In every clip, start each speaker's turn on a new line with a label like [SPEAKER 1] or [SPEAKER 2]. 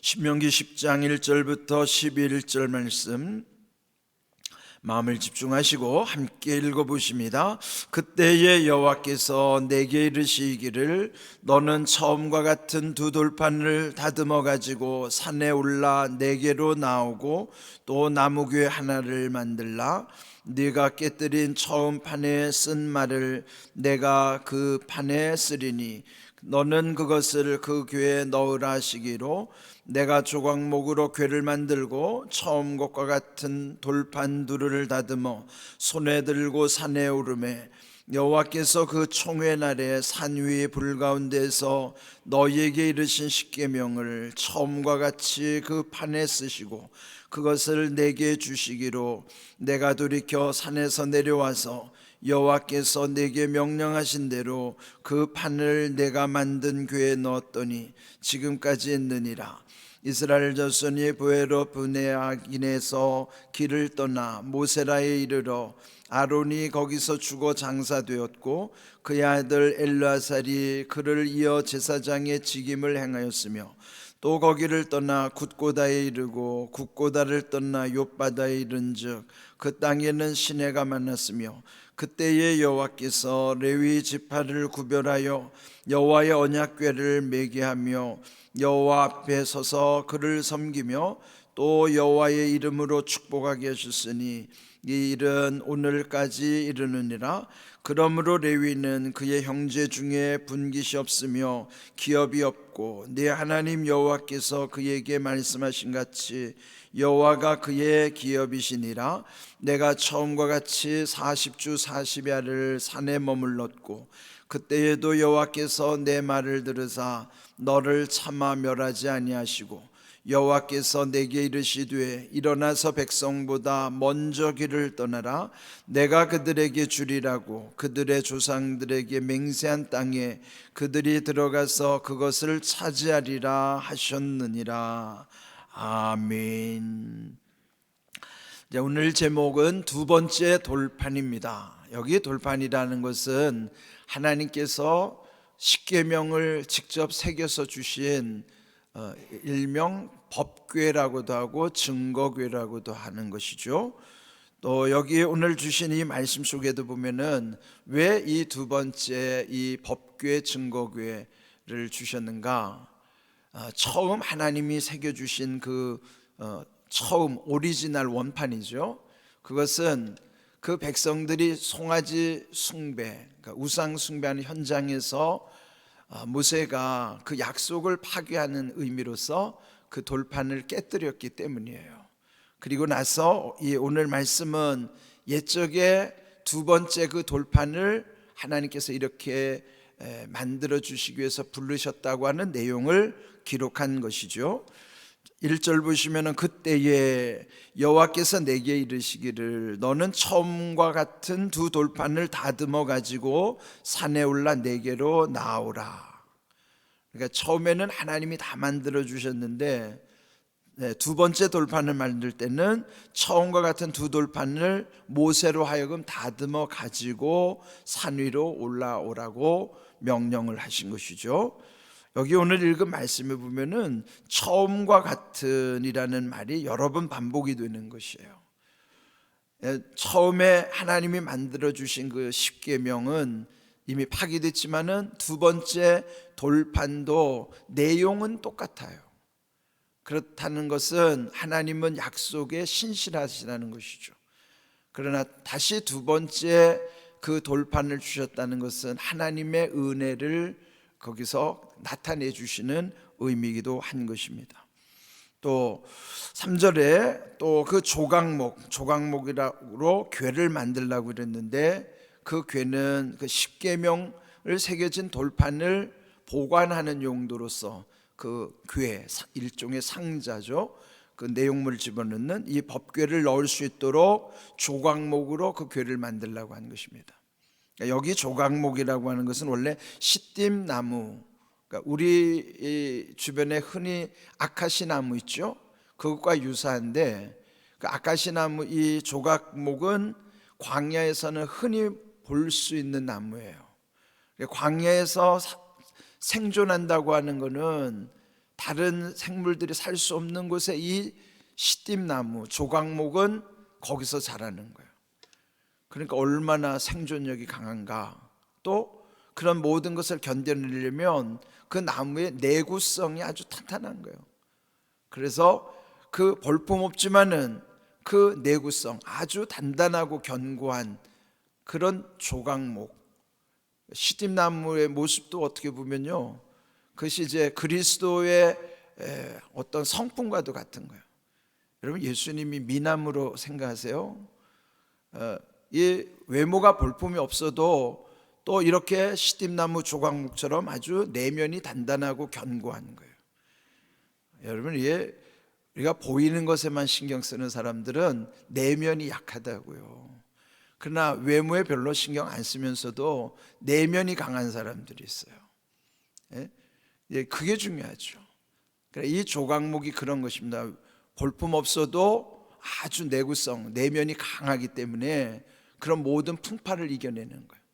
[SPEAKER 1] 신명기 10장 1절부터 11절 말씀 마음을 집중하시고 함께 읽어보십니다. 그때에 여호와께서 내게 이르시기를 너는 처음과 같은 두 돌판을 다듬어 가지고 산에 올라 내게로 나오고 또 나무귀 하나를 만들라. 네가 깨뜨린 처음 판에 쓴 말을 내가 그 판에 쓰리니 너는 그것을 그 궤에 넣으라 하시기로 내가 조각목으로 궤를 만들고 처음 것과 같은 돌판 두루를 다듬어 손에 들고 산에 오르매 여호와께서 그 총회 날에 산 위의 불 가운데서 너희에게 이르신 십계명을 처음과 같이 그 판에 쓰시고 그것을 내게 주시기로 내가 돌이켜 산에서 내려와서 여호와께서 내게 명령하신 대로 그 판을 내가 만든 궤에 넣었더니 지금까지 있느니라. 이스라엘 자손이 브에로 브네아긴에서 길을 떠나 모세라에 이르러 아론이 거기서 죽어 장사되었고 그의 아들 엘르아살이 그를 이어 제사장의 직임을 행하였으며 또 거기를 떠나 굿고다에 이르고 굿고다를 떠나 욥바다에 이른즉 그 땅에는 시내가 많았으며 그때에 여호와께서 레위 지파를 구별하여 여호와의 언약궤를 매게 하며 여호와 앞에 서서 그를 섬기며 또 여호와의 이름으로 축복하게 하셨으니 이 일은 오늘까지 이르느니라. 그러므로 레위는 그의 형제 중에 분깃이 없으며 기업이 없고 네 하나님 여호와께서 그에게 말씀하신 같이 여호와가 그의 기업이시니라. 내가 처음과 같이 40주 40야를 산에 머물렀고 그때에도 여호와께서 내 말을 들으사 너를 차마 멸하지 아니하시고 여호와께서 내게 이르시되 일어나서 백성보다 먼저 길을 떠나라. 내가 그들에게 주리라고 그들의 조상들에게 맹세한 땅에 그들이 들어가서 그것을 차지하리라 하셨느니라. 아멘. 오늘 제목은 두 번째 돌판입니다. 여기 돌판이라는 것은 하나님께서 십계명을 직접 새겨서 주신 일명 법궤라고도 하고 증거궤라고도 하는 것이죠. 또 여기 오늘 주신 이 말씀 속에도 보면은 왜 이 두 번째 이 법궤 증거궤를 주셨는가? 처음 하나님이 새겨주신 그 처음 오리지널 원판이죠. 그것은 그 백성들이 송아지 숭배, 그러니까 우상 숭배하는 현장에서 모세가 그 약속을 파괴하는 의미로서 그 돌판을 깨뜨렸기 때문이에요. 그리고 나서 이 오늘 말씀은 옛적에 두 번째 그 돌판을 하나님께서 이렇게 만들어 주시기 위해서 부르셨다고 하는 내용을 기록한 것이죠. 1절 보시면은 그때에 여호와께서 내게 이르시기를 너는 처음과 같은 두 돌판을 다듬어 가지고 산에 올라 내게로 나오라. 그러니까 처음에는 하나님이 다 만들어 주셨는데 두 번째 돌판을 만들 때는 처음과 같은 두 돌판을 모세로 하여금 다듬어 가지고 산 위로 올라오라고 명령을 하신 것이죠. 여기 오늘 읽은 말씀에 보면은 처음과 같은이라는 말이 여러 번 반복이 되는 것이에요. 처음에 하나님이 만들어 주신 그 십계명은 이미 파기됐지만은 두 번째 돌판도 내용은 똑같아요. 그렇다는 것은 하나님은 약속에 신실하시라는 것이죠. 그러나 다시 두 번째 그 돌판을 주셨다는 것은 하나님의 은혜를 거기서 나타내 주시는 의미이기도 한 것입니다. 또 3절에 또 그 조각목이라고 궤를 만들라고 그랬는데 그 궤는 그 십계명을 새겨진 돌판을 보관하는 용도로서 그 궤, 일종의 상자죠. 그 내용물을 집어넣는 이 법궤를 넣을 수 있도록 조각목으로 그 궤를 만들라고 한 것입니다. 여기 조각목이라고 하는 것은 원래 시띠나무, 그러니까 우리 주변에 흔히 아카시나무 있죠. 그것과 유사한데 그 아카시나무 이 조각목은 광야에서는 흔히 볼 수 있는 나무예요. 광야에서 생존한다고 하는 것은 다른 생물들이 살 수 없는 곳에 이 시띠나무, 조각목은 거기서 자라는 거예요. 그러니까 얼마나 생존력이 강한가. 또 그런 모든 것을 견뎌내려면 그 나무의 내구성이 아주 탄탄한 거예요. 그래서 그 볼품없지만은 그 내구성, 아주 단단하고 견고한 그런 조각목, 시띠나무의 모습도 어떻게 보면요, 그것이 이제 그리스도의 어떤 성품과도 같은 거예요. 여러분, 예수님이 미남으로 생각하세요? 이 외모가 볼품이 없어도 또 이렇게 시띠나무 조각목처럼 아주 내면이 단단하고 견고한 거예요. 여러분, 이게 우리가 보이는 것에만 신경 쓰는 사람들은 내면이 약하다고요. 그러나 외모에 별로 신경 안 쓰면서도 내면이 강한 사람들이 있어요. 그게 중요하죠. 이 조각목이 그런 것입니다. 볼품 없어도 아주 내구성, 내면이 강하기 때문에 그런 모든 풍파를 이겨내는 거예요.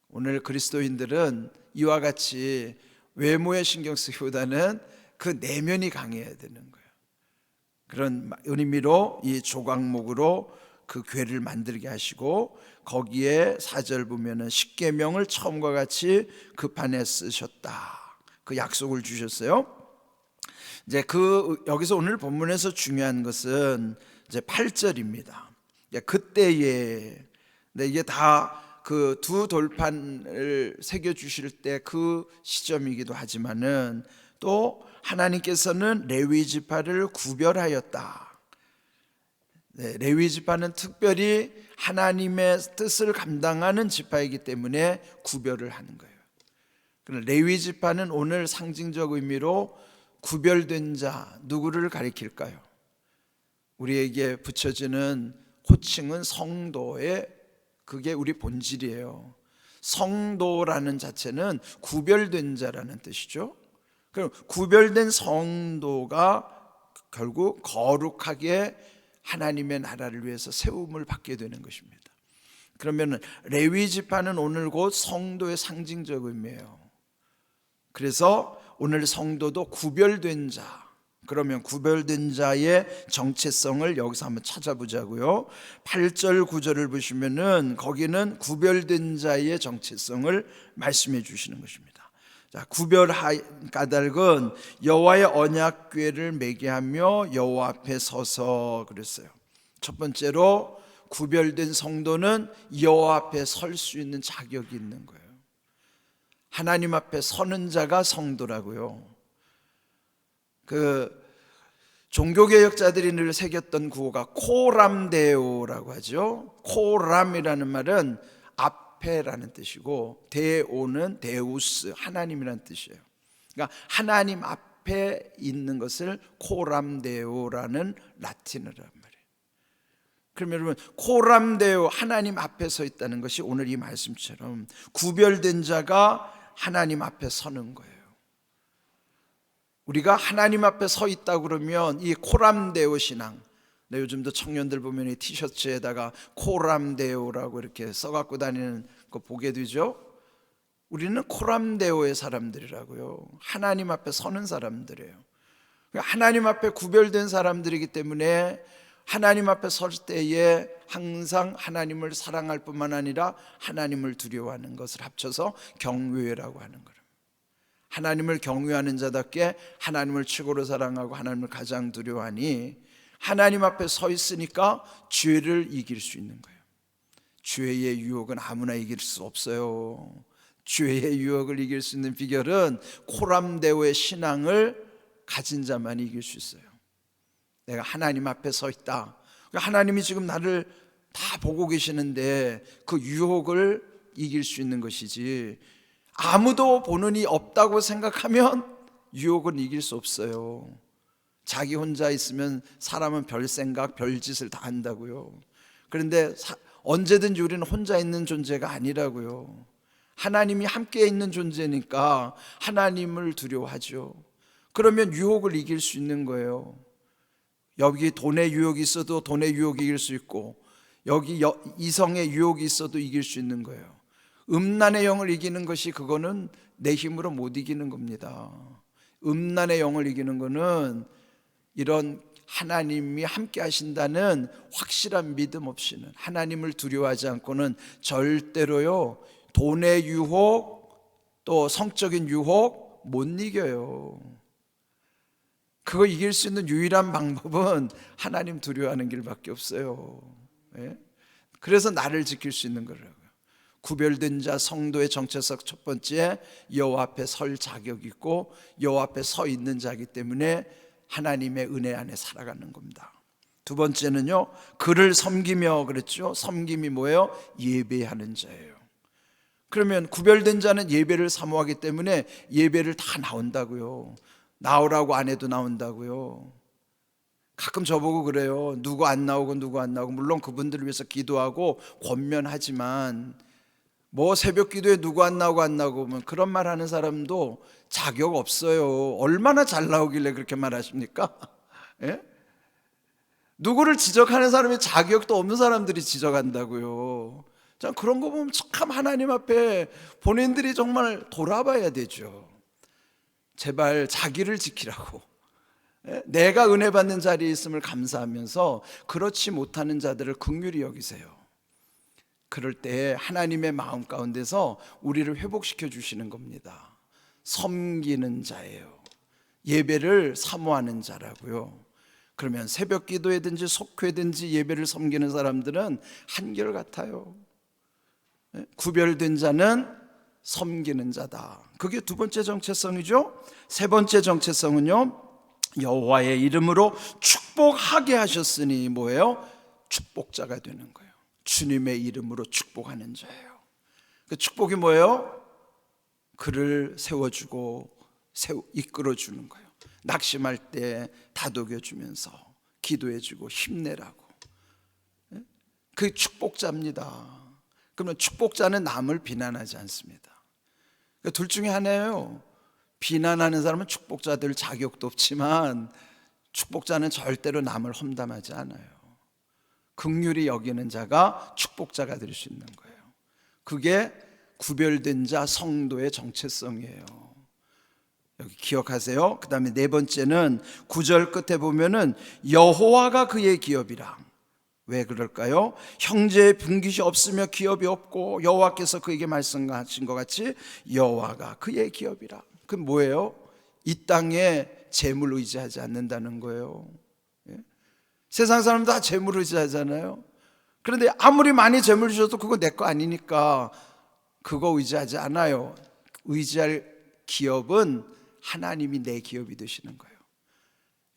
[SPEAKER 1] 오늘 그리스도인들은 이와 같이 외모에 신경 쓰기보다는 그 내면이 강해야 되는 거예요. 그런 의미로 이 조각목으로 그 궤를 만들게 하시고, 거기에 4절 보면은 십계명을 처음과 같이 그 판에 쓰셨다, 그 약속을 주셨어요. 이제 여기서 오늘 본문에서 중요한 것은 이제 8절입니다. 그때에, 이게 다 그 두 돌판을 새겨 주실 때 그 시점이기도 하지만은 또 하나님께서는 레위 지파를 구별하였다. 레위 지파는 특별히 하나님의 뜻을 감당하는 지파이기 때문에 구별을 하는 거예요. 레위 지파는 오늘 상징적 의미로 구별된 자, 누구를 가리킬까요? 우리에게 붙여지는 호칭은 성도의, 그게 우리 본질이에요. 성도라는 자체는 구별된 자라는 뜻이죠. 그럼 구별된 성도가 결국 거룩하게 하나님의 나라를 위해서 세움을 받게 되는 것입니다. 그러면 레위 지파는 오늘 곧 성도의 상징적 의미예요. 그래서 오늘 성도도 구별된 자, 그러면 구별된 자의 정체성을 여기서 한번 찾아보자고요. 8절 9절을 보시면은 거기는 구별된 자의 정체성을 말씀해 주시는 것입니다. 자, 구별한 까닭은 여호와의 언약궤를 매게 하며 여호와 앞에 서서 그랬어요. 첫 번째로 구별된 성도는 여호와 앞에 설 수 있는 자격이 있는 거예요. 하나님 앞에 서는 자가 성도라고요. 그 종교개혁자들이 늘 새겼던 구호가 코람데오라고 하죠. 코람이라는 말은 앞에라는 뜻이고, 데오는 데우스, 하나님이라는 뜻이에요. 그러니까 하나님 앞에 있는 것을 코람데오라는 라틴어란 말이에요. 그러면 여러분, 코람데오, 하나님 앞에 서 있다는 것이 오늘 이 말씀처럼 구별된 자가 하나님 앞에 서는 거예요. 우리가 하나님 앞에 서 있다 그러면 이 코람데오 신앙, 요즘도 청년들 보면 이 티셔츠에다가 코람데오라고 이렇게 써갖고 다니는 거 보게 되죠. 우리는 코람데오의 사람들이라고요. 하나님 앞에 서는 사람들이에요. 하나님 앞에 구별된 사람들이기 때문에 하나님 앞에 설 때에 항상 하나님을 사랑할 뿐만 아니라 하나님을 두려워하는 것을 합쳐서 경외라고 하는 거예요. 하나님을 경외하는 자답게 하나님을 최고로 사랑하고 하나님을 가장 두려워하니 하나님 앞에 서 있으니까 죄를 이길 수 있는 거예요. 죄의 유혹은 아무나 이길 수 없어요. 죄의 유혹을 이길 수 있는 비결은 코람데오의 신앙을 가진 자만이 이길 수 있어요. 내가 하나님 앞에 서 있다. 하나님이 지금 나를 다 보고 계시는데 그 유혹을 이길 수 있는 것이지, 아무도 보는 이 없다고 생각하면 유혹은 이길 수 없어요. 자기 혼자 있으면 사람은 별 생각, 별 짓을 다 한다고요. 그런데 언제든지 우리는 혼자 있는 존재가 아니라고요. 하나님이 함께 있는 존재니까 하나님을 두려워하죠. 그러면 유혹을 이길 수 있는 거예요. 여기 돈의 유혹이 있어도 돈의 유혹이 이길 수 있고, 여기 이성의 유혹이 있어도 이길 수 있는 거예요. 음란의 영을 이기는 것이, 그거는 내 힘으로 못 이기는 겁니다. 음란의 영을 이기는 거는 이런 하나님이 함께 하신다는 확실한 믿음 없이는, 하나님을 두려워하지 않고는 절대로요, 돈의 유혹 또 성적인 유혹 못 이겨요. 그거 이길 수 있는 유일한 방법은 하나님 두려워하는 길밖에 없어요. 예? 그래서 나를 지킬 수 있는 거라고요. 구별된 자 성도의 정체성 첫 번째, 여호와 앞에 설 자격이 있고 여호와 앞에 서 있는 자이기 때문에 하나님의 은혜 안에 살아가는 겁니다. 두 번째는요, 그를 섬기며 그랬죠. 섬김이 뭐예요? 예배하는 자예요. 그러면 구별된 자는 예배를 사모하기 때문에 예배를 다 나온다고요. 나오라고 안 해도 나온다고요. 가끔 저보고 그래요. 누구 안 나오고 누구 안 나오고. 물론 그분들을 위해서 기도하고 권면하지만 뭐 새벽 기도에 누구 안 나오고 안 나오고 뭐 그런 말 하는 사람도 자격 없어요. 얼마나 잘 나오길래 그렇게 말하십니까? 예? 누구를 지적하는 사람이 자격도 없는 사람들이 지적한다고요. 참 그런 거 보면 참 하나님 앞에 본인들이 정말 돌아봐야 되죠. 제발 자기를 지키라고. 내가 은혜 받는 자리에 있음을 감사하면서 그렇지 못하는 자들을 긍휼히 여기세요. 그럴 때 하나님의 마음 가운데서 우리를 회복시켜 주시는 겁니다. 섬기는 자예요. 예배를 사모하는 자라고요. 그러면 새벽 기도회든지 속회든지 예배를 섬기는 사람들은 한결같아요. 구별된 자는 섬기는 자다. 그게 두 번째 정체성이죠. 세 번째 정체성은요, 여호와의 이름으로 축복하게 하셨으니 뭐예요? 축복자가 되는 거예요. 주님의 이름으로 축복하는 자예요. 그 축복이 뭐예요? 그를 세워주고 이끌어주는 거예요. 낙심할 때 다독여주면서 기도해주고 힘내라고. 그게 축복자입니다. 그러면 축복자는 남을 비난하지 않습니다. 그러니까 둘 중에 하나예요. 비난하는 사람은 축복자 될 자격도 없지만 축복자는 절대로 남을 험담하지 않아요. 긍휼히 여기는 자가 축복자가 될 수 있는 거예요. 그게 구별된 자 성도의 정체성이에요. 여기 기억하세요. 그 다음에 네 번째는 9절 끝에 보면은 여호와가 그의 기업이라. 왜 그럴까요? 형제의 분깃이 없으며 기업이 없고 여호와께서 그에게 말씀하신 것 같이 여호와가 그의 기업이라. 그 뭐예요? 이 땅에 재물 의지하지 않는다는 거예요. 세상 사람도 다 재물 의지하잖아요. 그런데 아무리 많이 재물 주셔도 그거 내 거 아니니까 그거 의지하지 않아요. 의지할 기업은 하나님이 내 기업이 되시는 거예요.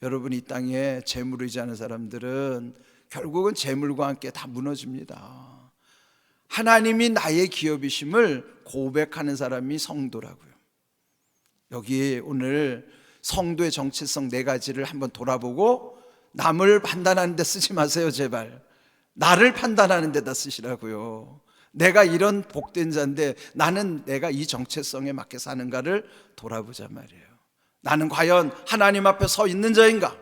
[SPEAKER 1] 여러분, 이 땅에 재물 의지하는 사람들은 결국은 재물과 함께 다 무너집니다. 하나님이 나의 기업이심을 고백하는 사람이 성도라고요. 여기 오늘 성도의 정체성 네 가지를 한번 돌아보고 남을 판단하는 데 쓰지 마세요. 제발 나를 판단하는 데다 쓰시라고요. 내가 이런 복된 자인데 나는 내가 이 정체성에 맞게 사는가를 돌아보자 말이에요. 나는 과연 하나님 앞에 서 있는 자인가?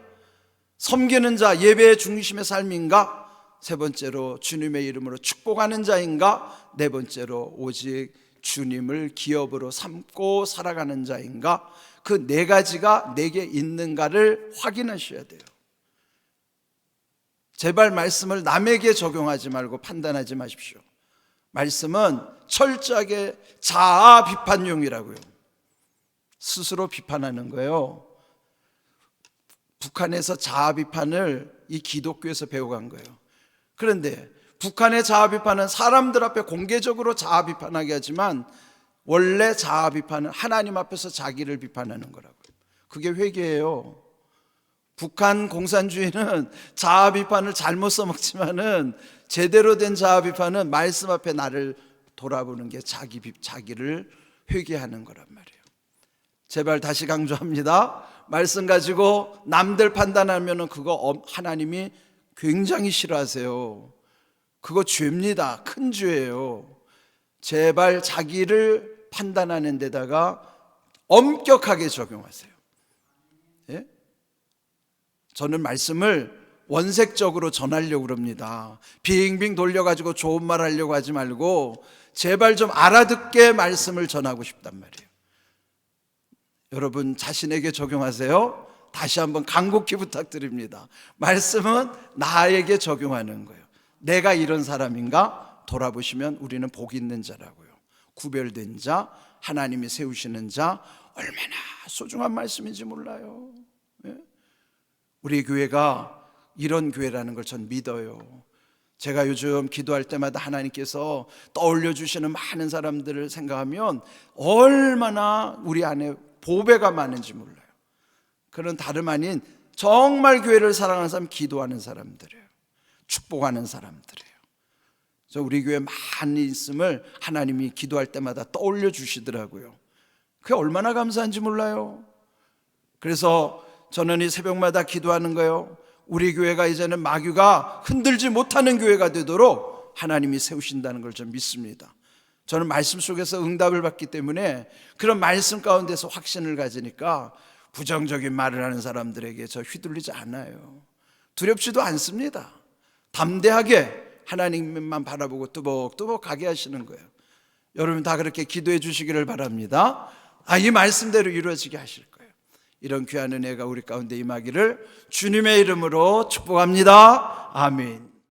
[SPEAKER 1] 섬기는 자, 예배의 중심의 삶인가? 세 번째로 주님의 이름으로 축복하는 자인가? 네 번째로 오직 주님을 기업으로 삼고 살아가는 자인가? 그 네 가지가 내게 있는가를 확인하셔야 돼요. 제발 말씀을 남에게 적용하지 말고 판단하지 마십시오. 말씀은 철저하게 자아 비판용이라고요. 스스로 비판하는 거예요. 북한에서 자아 비판을 이 기독교에서 배워간 거예요. 그런데 북한의 자아 비판은 사람들 앞에 공개적으로 자아 비판하게 하지만 원래 자아 비판은 하나님 앞에서 자기를 비판하는 거라고요. 그게 회개예요. 북한 공산주의는 자아 비판을 잘못 써먹지만은 제대로 된 자아 비판은 말씀 앞에 나를 돌아보는 게 자기를 회개하는 거란 말이에요. 제발 다시 강조합니다. 말씀 가지고 남들 판단하면은 그거 하나님이 굉장히 싫어하세요. 그거 죄입니다. 큰 죄예요. 제발 자기를 판단하는 데다가 엄격하게 적용하세요. 예? 저는 말씀을 원색적으로 전하려고 그럽니다. 빙빙 돌려가지고 좋은 말 하려고 하지 말고 제발 좀 알아듣게 말씀을 전하고 싶단 말이에요. 여러분 자신에게 적용하세요. 다시 한번 간곡히 부탁드립니다. 말씀은 나에게 적용하는 거예요. 내가 이런 사람인가 돌아보시면 우리는 복 있는 자라고요. 구별된 자, 하나님이 세우시는 자, 얼마나 소중한 말씀인지 몰라요. 우리 교회가 이런 교회라는 걸 전 믿어요. 제가 요즘 기도할 때마다 하나님께서 떠올려 주시는 많은 사람들을 생각하면 얼마나 우리 안에 보배가 많은지 몰라요. 그런 다름 아닌 정말 교회를 사랑하는 사람, 기도하는 사람들이에요. 축복하는 사람들이에요. 그래서 우리 교회 많이 있음을 하나님이 기도할 때마다 떠올려 주시더라고요. 그게 얼마나 감사한지 몰라요. 그래서 저는 이 새벽마다 기도하는 거예요. 우리 교회가 이제는 마귀가 흔들지 못하는 교회가 되도록 하나님이 세우신다는 걸 좀 믿습니다. 저는 말씀 속에서 응답을 받기 때문에 그런 말씀 가운데서 확신을 가지니까 부정적인 말을 하는 사람들에게 저 휘둘리지 않아요. 두렵지도 않습니다. 담대하게 하나님만 바라보고 뚜벅뚜벅 가게 하시는 거예요. 여러분 다 그렇게 기도해 주시기를 바랍니다. 이 말씀대로 이루어지게 하실 거예요. 이런 귀한 은혜가 우리 가운데 임하기를 주님의 이름으로 축복합니다. 아멘.